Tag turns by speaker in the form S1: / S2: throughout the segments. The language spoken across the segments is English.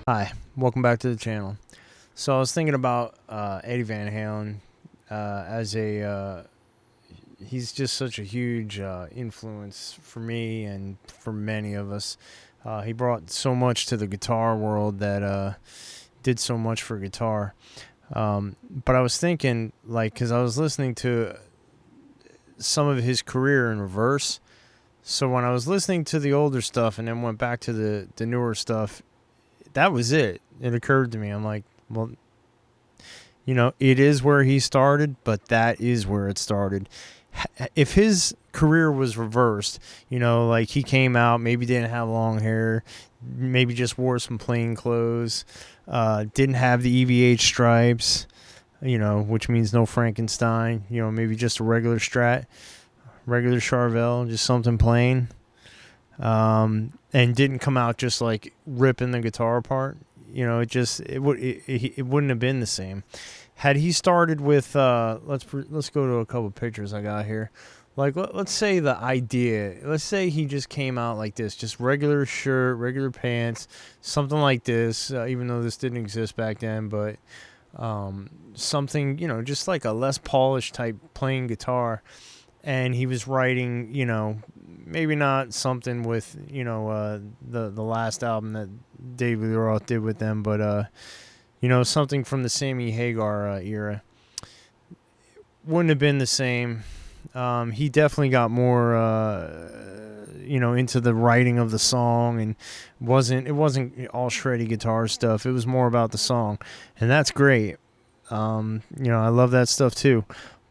S1: Hi, welcome back to the channel. So I was thinking about Eddie Van Halen as he's just such a huge influence for me and for many of us. He brought so much to the guitar world that did so much for guitar. But I was thinking, because I was listening to some of his career in reverse. So when I was listening to the older stuff and then went back to the newer stuff, that was it. It occurred to me. I'm like, well, it is where he started, but that is where it started. If his career was reversed, like he came out, maybe didn't have long hair, maybe just wore some plain clothes, didn't have the EVH stripes, which means no Frankenstein, maybe just a regular Strat, regular Charvel, just something plain. And didn't come out just like ripping the guitar apart. It wouldn't have been the same. Had he started with let's go to a couple pictures I got here. Like let's say the idea. Let's say he just came out like this, just regular shirt, regular pants, something like this. Even though this didn't exist back then, but something just like a less polished type playing guitar. And he was writing, maybe not something with, the last album that David Lee Roth did with them, but, something from the Sammy Hagar era. Wouldn't have been the same. He definitely got more, into the writing of the song, and it wasn't all shreddy guitar stuff. It was more about the song, and that's great. I love that stuff too.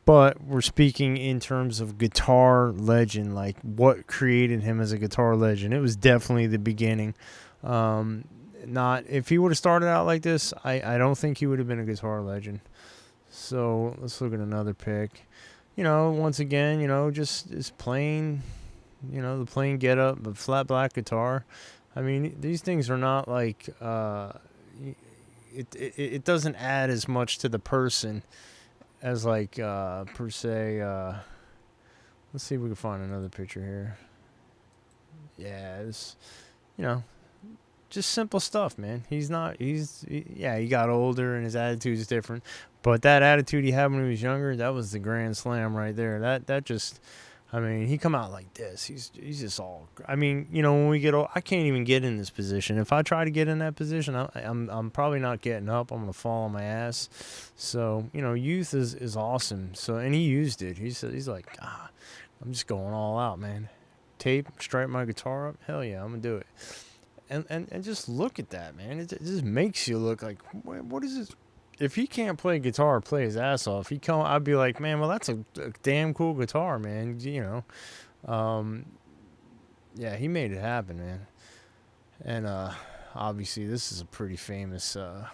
S1: But we're speaking in terms of guitar legend, like what created him as a guitar legend. It was definitely the beginning. Not if he would have started out like this, I don't think he would have been a guitar legend. So let's look at another pick. Once again, just is plain, the plain getup, the flat black guitar. I mean, these things are not like it doesn't add as much to the person as like per se. Let's see if we can find another picture here. Yeah, it's just simple stuff, man. He got older and his attitude is different, but that attitude he had when he was younger, that was the grand slam right there. That just, I mean, he come out like this. He's just all. I mean, when we get old, I can't even get in this position. If I try to get in that position, I'm probably not getting up. I'm gonna fall on my ass. So youth is awesome. So and he used it. He's like, I'm just going all out, man. Tape, stripe my guitar up. Hell yeah, I'm gonna do it. And just look at that, man. It just makes you look like, what is this? If he can't play guitar, play his ass off. I'd be like, man, well, that's a damn cool guitar, man. Yeah, he made it happen, man. And obviously, this is a pretty famous. The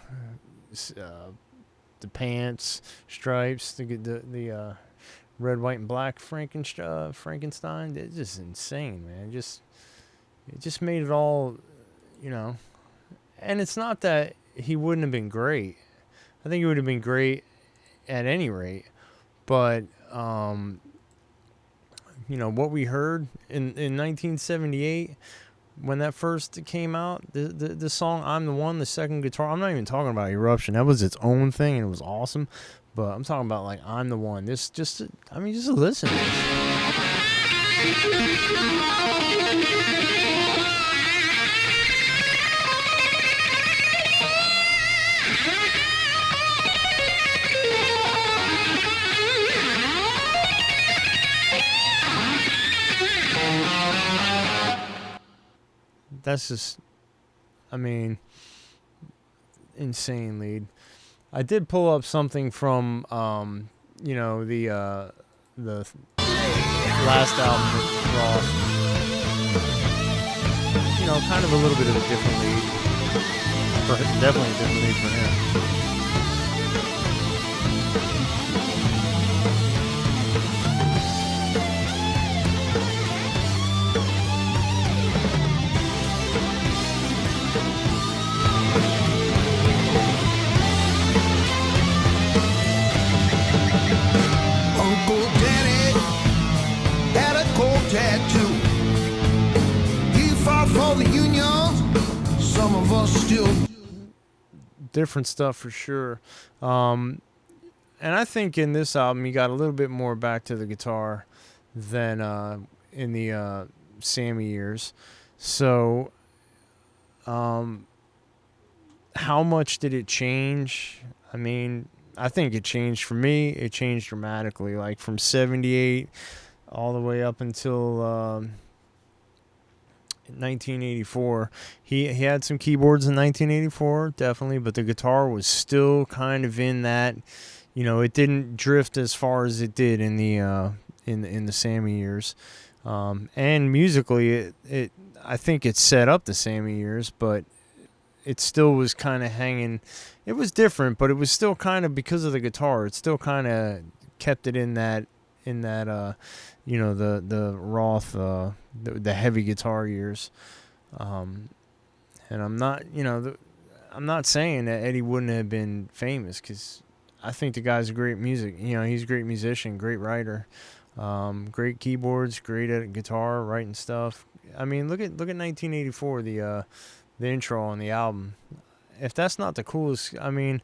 S1: pants, stripes, the red, white, and black Frankenstein. It's just insane, man. It just made it all, And it's not that he wouldn't have been great. I think he would have been great at any rate. But, what we heard in 1978 when that first came out, the song I'm the One, the second guitar, I'm not even talking about Eruption. That was its own thing and it was awesome. But I'm talking about like I'm the One. Just listen to this. That's just, I mean, insane lead. I did pull up something from, the last album with Roth. Kind of a little bit of a different lead. Definitely a different lead for him.
S2: Tattoo. He fought for the Union. Some of us still
S1: different stuff for sure. And I think in this album, he got a little bit more back to the guitar than in the Sammy years. So, how much did it change? I mean, I think it changed for me. It changed dramatically, like from 78 all the way up until 1984. He had some keyboards in 1984, definitely, but the guitar was still kind of in that, it didn't drift as far as it did in the in the Sammy years. And musically, it I think it set up the Sammy years, but it still was kind of hanging. It was different, but it was still kind of, because of the guitar, it still kind of kept it in that the Roth, the heavy guitar years. And I'm not, I'm not saying that Eddie wouldn't have been famous, because I think the guy's a great music. He's a great musician, great writer, great keyboards, great at guitar, writing stuff. I mean, look at 1984, the intro on the album. If that's not the coolest, I mean,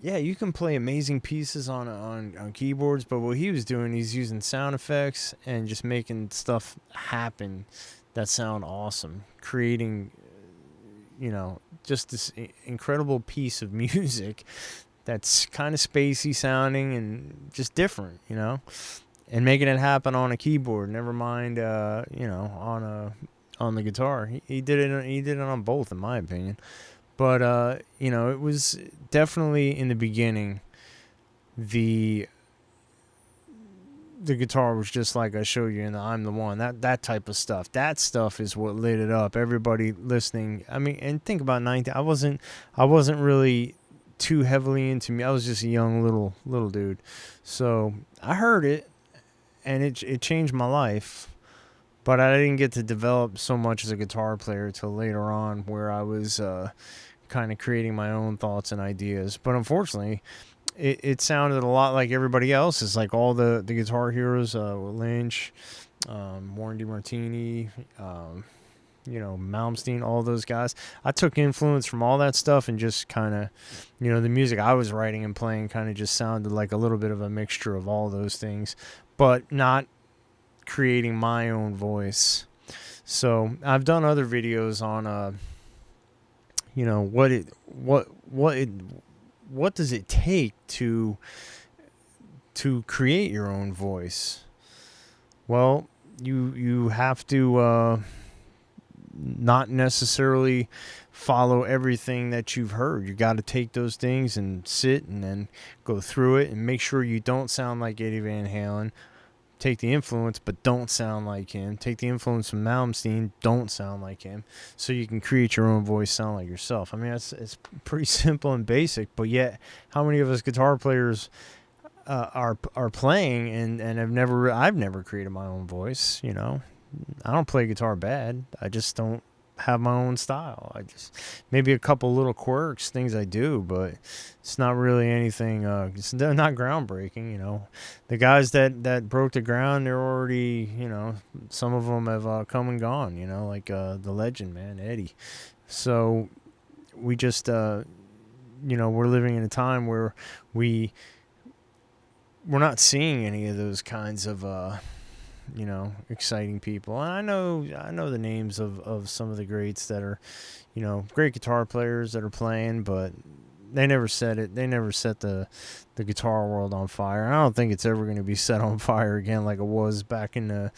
S1: yeah, you can play amazing pieces on keyboards, but what he was doing, he's using sound effects and just making stuff happen that sound awesome, creating, just this incredible piece of music that's kind of spacey sounding and just different, and making it happen on a keyboard. Never mind, on the guitar. He did it on both, in my opinion. But it was definitely in the beginning, the guitar was just like I showed you in the I'm the One. That type of stuff. That stuff is what lit it up. Everybody listening. I mean, and think about 19. I wasn't really too heavily into me. I was just a young little dude. So I heard it, and it changed my life. But I didn't get to develop so much as a guitar player till later on, where I was kind of creating my own thoughts and ideas. But unfortunately, it sounded a lot like everybody else's, like all the guitar heroes, Lynch, Warren DeMartini, Malmsteen, all those guys. I took influence from all that stuff, and just kind of, the music I was writing and playing kind of just sounded like a little bit of a mixture of all those things, but not creating my own voice. So I've done other videos on what does it take to create your own voice. Well, you have to not necessarily follow everything that you've heard. You got to take those things and sit and then go through it and make sure you don't sound like Eddie Van Halen. Take the influence, but don't sound like him. Take the influence from Malmsteen, don't sound like him, so you can create your own voice, sound like yourself. I mean, it's pretty simple and basic, but yet, how many of us guitar players are playing and I've never created my own voice. I don't play guitar bad. I just don't have my own style. I just, maybe a couple little quirks, things I do, but it's not really anything. It's not groundbreaking. The guys that broke the ground, they're already, some of them have come and gone. Like the legend, man, Eddie. So we just, we're living in a time where we're not seeing any of those kinds of exciting people. And I know the names of some of the greats that are, great guitar players that are playing, but they never set it. They never set the guitar world on fire. And I don't think it's ever going to be set on fire again like it was back in the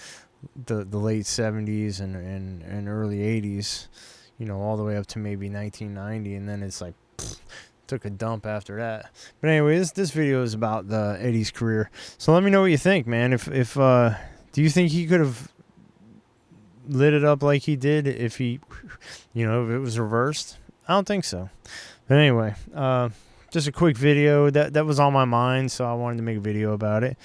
S1: late 70s and early 80s, all the way up to maybe 1990. And then it's like, took a dump after that. But anyway, this video is about Eddie's career. So let me know what you think, man. If do you think he could have lit it up like he did if he, if it was reversed? I don't think so. But anyway, just a quick video that was on my mind, so I wanted to make a video about it.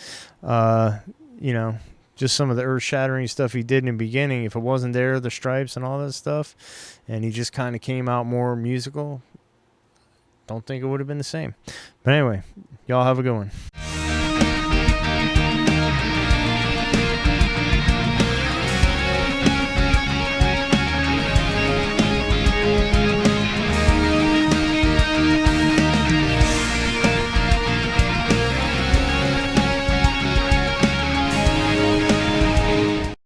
S1: Just some of the earth-shattering stuff he did in the beginning. If it wasn't there, the stripes and all that stuff, and he just kind of came out more musical, don't think it would have been the same. But anyway, y'all have a good one.